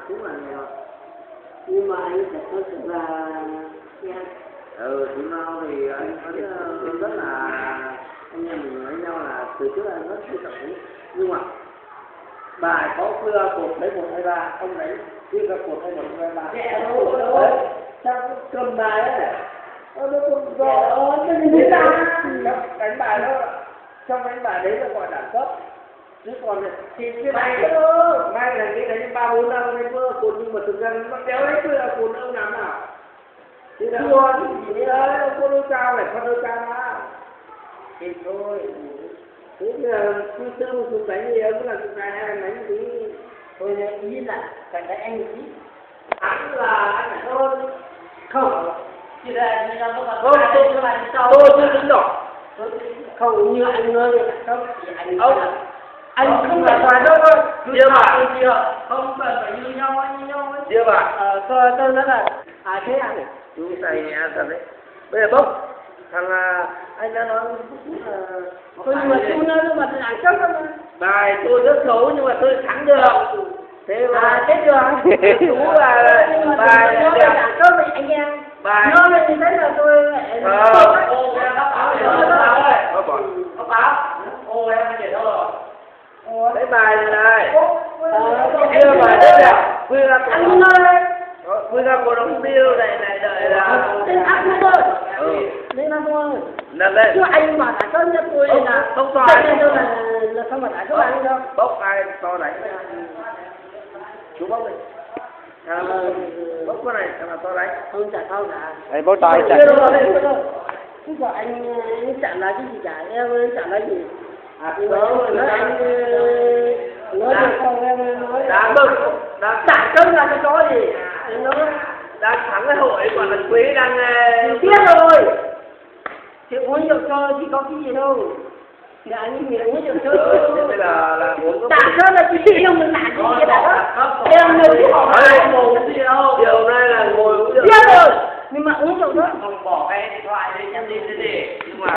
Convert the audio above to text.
cũng là nghèo. Nhưng mà anh thật sự là nha. Chị Mau thì anh vẫn rất là anh em mình với nhau là từ trước anh rất chú trọng. Nhưng mà bài có cột lấy 123 ông đấy kia là cột lấy 123. Dạ đâu sao cầm bài đấy. Nó không rõ cái gì ta. Đánh bài đó trong đánh bài đấy là gọi đẳng cấp. Chứ còn thì cái Bài này đó mai là cái đánh 3-4 năm anh vỡ cột, nhưng mà thực ra nó kéo đấy là cột ông làm nào. Thế là chưa gì đấy, ông có đôi cao này, con đôi cao nào. thì thôi. Thế là cứ tư xuống đánh gì ông là xuống này đánh tí. Thôi ý là phải đánh anh tí. Thắng là anh phải hơn. Không. Chỉ là như nó Không, tôi chưa tính đỏ. không như anh nói không thì anh không phải phải đâu thôi. Chưa bà. Không cần phải như nhau anh như nhau ấy. Chưa bà. Tôi nói là thế anh Chú say nhé thật đấy. Bây giờ bốc. Thằng anh đã nói tôi nhưng mà chú nói mà đẳng cấp lắm. bài tôi rất xấu nhưng mà tôi thắng được. Thế mà Thế được. chú là bài nó đẹp. đẳng cấp với anh em. Bài Nó như thế là tôi cái bài này này. Chưa bài đấy là quy ra anh nói quy ra của đồng tiêu này đợi là tên anh thôi. Nên là thôi. là đây. Chứ anh mà đẳng cấp nhất tôi là Bốc to là không phải đẳng cấp anh đâu. Bốc ai to đánh. Chú bốc đi. Bốc cái này thằng nào to đánh. Không chả sao cả. Đấy, bốc tay Chưa đâu. Chứ giờ anh chẳng là cái gì cả, em chẳng là gì. Nói được không em nói. Đáng Đẳng cấp là cái có gì. Nó đang thắng cái hội còn là quý đang biết rồi. Thì uống rượu chơi thì có cái gì đâu. Thì anh nghĩ là uống rượu chơi. Thế là uống Đẳng cấp là chỉ yêu mình làm gì vậy đó. Em người hỏi mồm gì đâu.